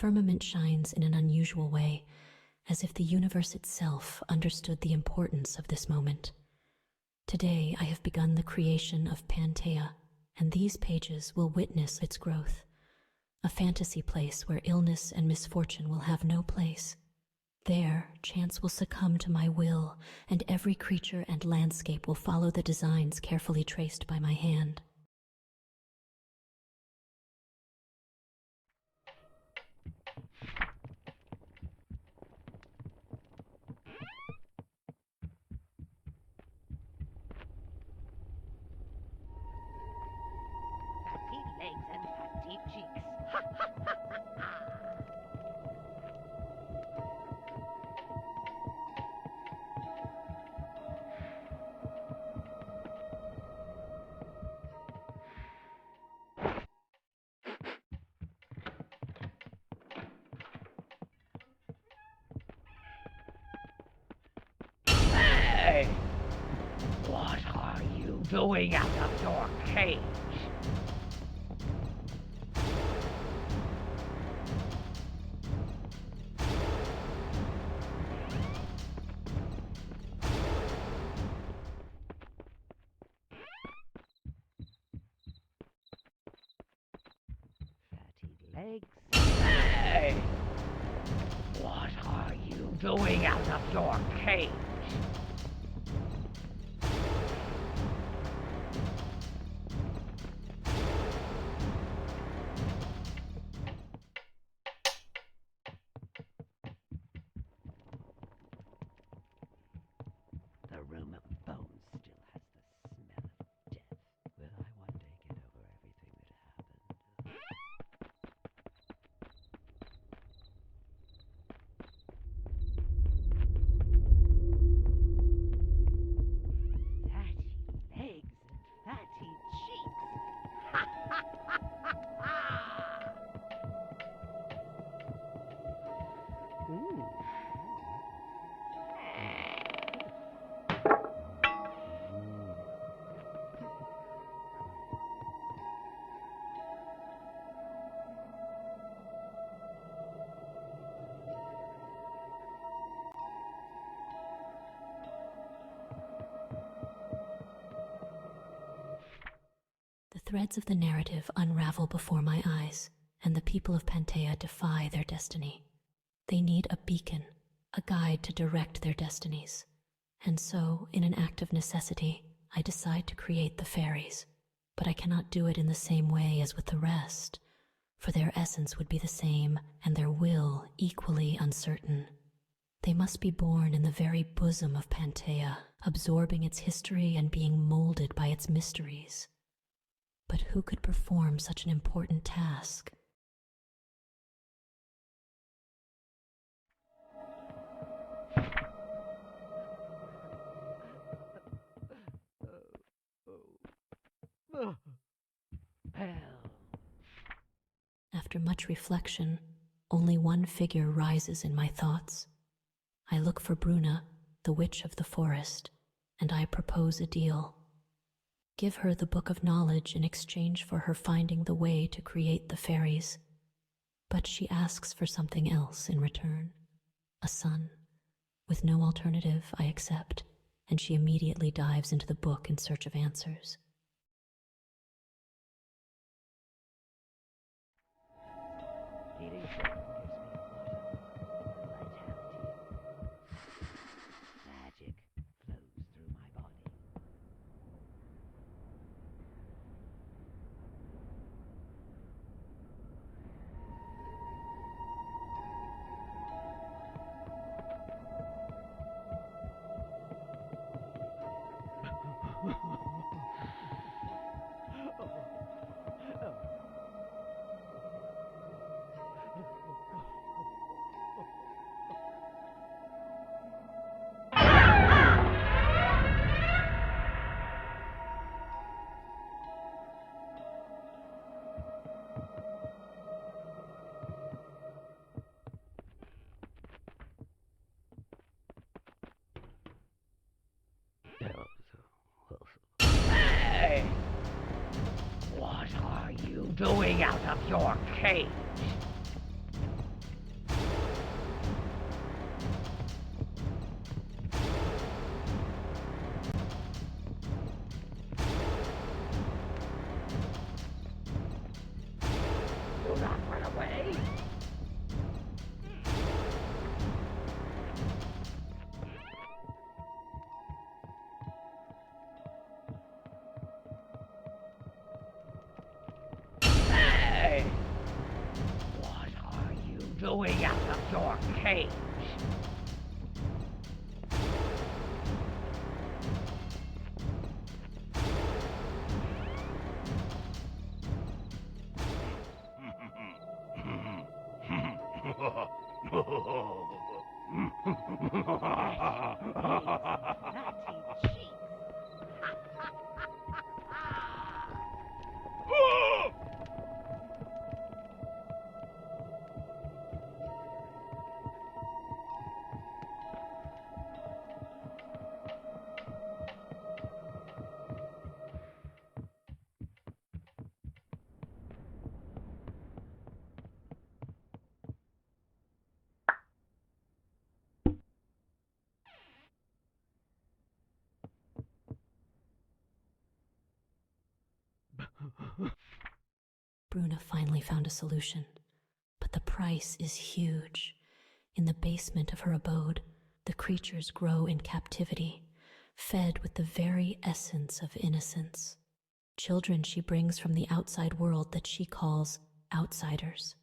firmament shines in an unusual way, as if the universe itself understood the importance of this moment. Today I have begun the creation of Pantea, and these pages will witness its growth. A fantasy place where illness and misfortune will have no place. There, chance will succumb to my will, and every creature and landscape will follow the designs carefully traced by my hand. Fatty legs and fatty cheeks. Ha ha ha ha ha! Hey! What are you doing out of your cage? Fatty legs. Hey! What are you doing out of your cage? The room of bones still has the smell of death. Will I one day get over everything that happened? Fatty legs and fatty cheeks. Ha ha ha ha ha! The threads of the narrative unravel before my eyes, and the people of Pantea defy their destiny. They need a beacon, a guide to direct their destinies. And so, in an act of necessity, I decide to create the fairies. But I cannot do it in the same way as with the rest, for their essence would be the same and their will equally uncertain. They must be born in the very bosom of Pantea, absorbing its history and being molded by its mysteries. But who could perform such an important task? Hell. After much reflection, only one figure rises in my thoughts. I look for Bruna, the witch of the forest, and I propose a deal. Give her the book of knowledge in exchange for her finding the way to create the fairies. But she asks for something else in return, a son. With no alternative, I accept, and she immediately dives into the book in search of answers. Eating sugar gives me a lot of vitality. Magic flows through my body. Hey! What are you doing out of your cage? your cage. Bruna finally found a solution, but the price is huge. In the basement of her abode, the creatures grow in captivity, fed with the very essence of innocence. Children she brings from the outside world that she calls outsiders.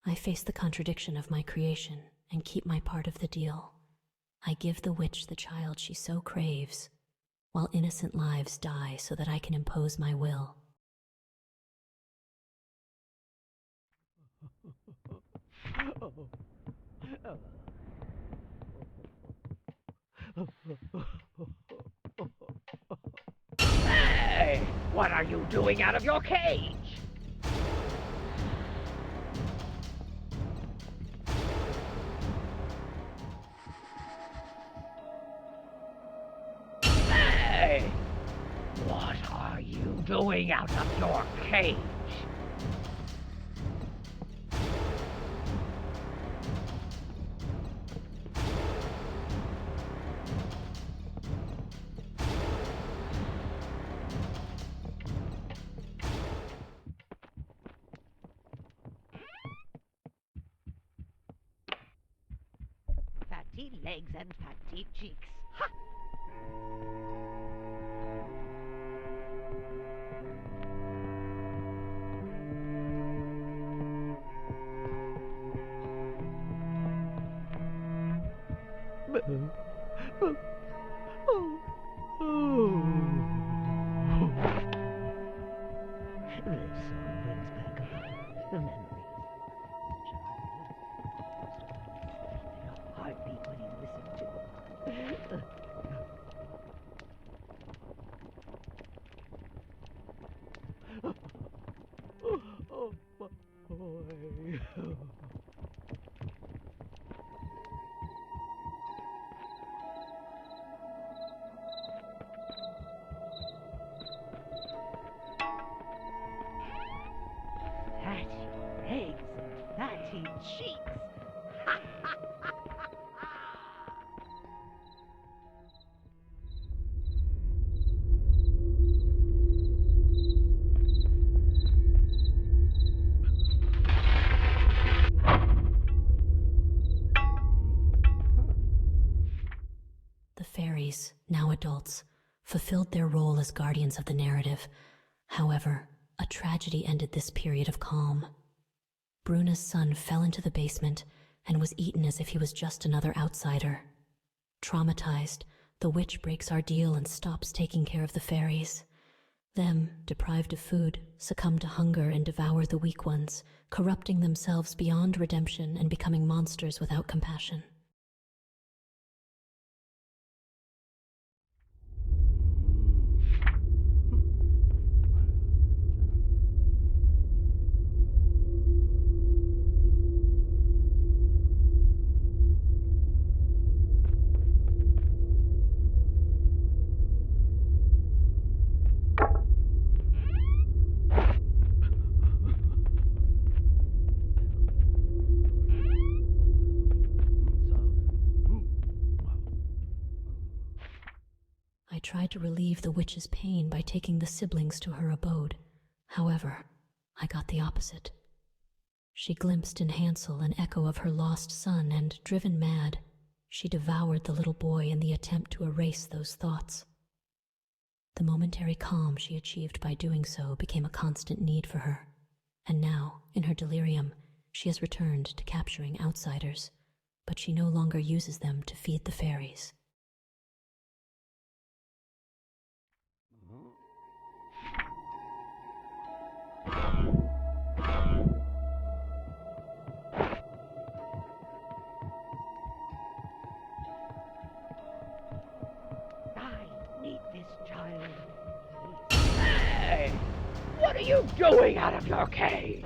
I face the contradiction of my creation and keep my part of the deal. I give the witch the child she so craves, while innocent lives die so that I can impose my will. Hey! What are you doing out of your cage? Hey! What are you doing out of your cage? Fatty legs and fatty cheeks. Ha! This song brings back the memories. Their heartbeat when you listen to them. Oh, my boy. Fatty legs and fatty cheeks. The fairies, now adults, fulfilled their role as guardians of the narrative. However, a tragedy ended this period of calm. Bruna's son fell into the basement and was eaten as if he was just another outsider. Traumatized, the witch breaks our deal and stops taking care of the fairies. Them, deprived of food, succumb to hunger and devour the weak ones, corrupting themselves beyond redemption and becoming monsters without compassion. I tried to relieve the witch's pain by taking the siblings to her abode. However, I got the opposite. She glimpsed in Hansel an echo of her lost son, and, driven mad, she devoured the little boy in the attempt to erase those thoughts. The momentary calm she achieved by doing so became a constant need for her, and now, in her delirium, She has returned to capturing outsiders, but she no longer uses them to feed the fairies. I need this child. Hey! What are you doing out of your cage?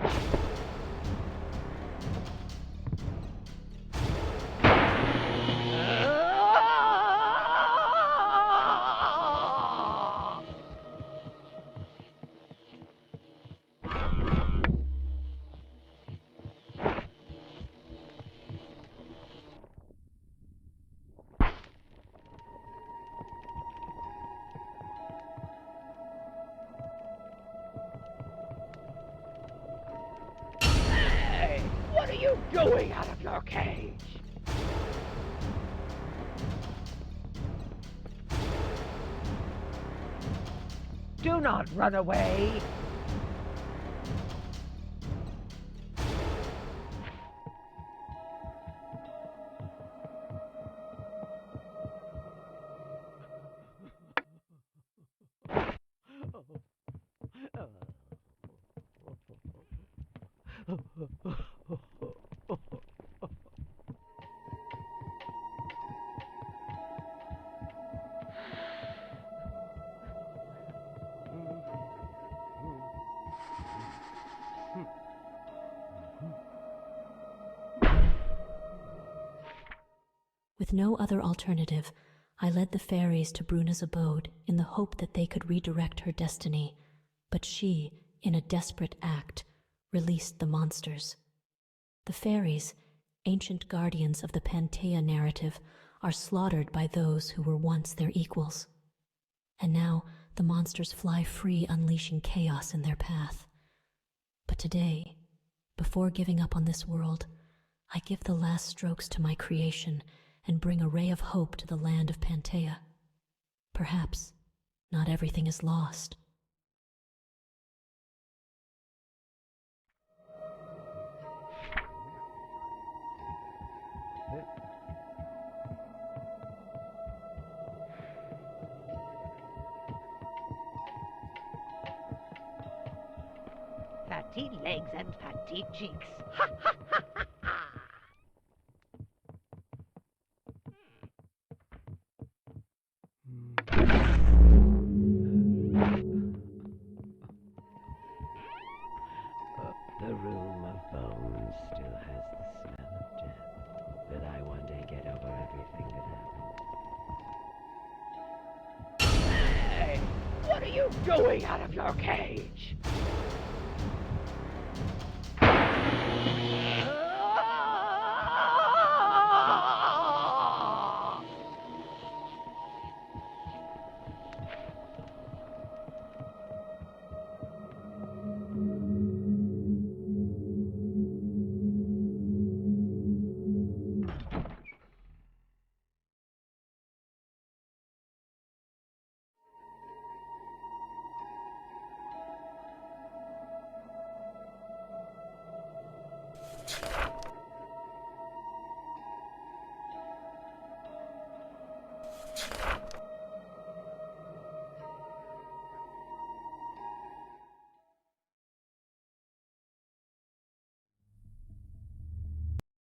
Hey! What are you doing out of your cage? Do not run away! With no other alternative, I led the fairies to Bruna's abode in the hope that they could redirect her destiny, but she, in a desperate act, released the monsters. The fairies, ancient guardians of the Pantea narrative, are slaughtered by those who were once their equals. And now the monsters fly free, unleashing chaos in their path. But today, before giving up on this world, I give the last strokes to my creation and bring a ray of hope to the land of Pantea. Perhaps not everything is lost. Fatty legs and fatty cheeks. Ha ha ha ha ha! The room of bones still has the smell of death. Will I one day get over everything that happened? Hey! What are you doing out of your cage?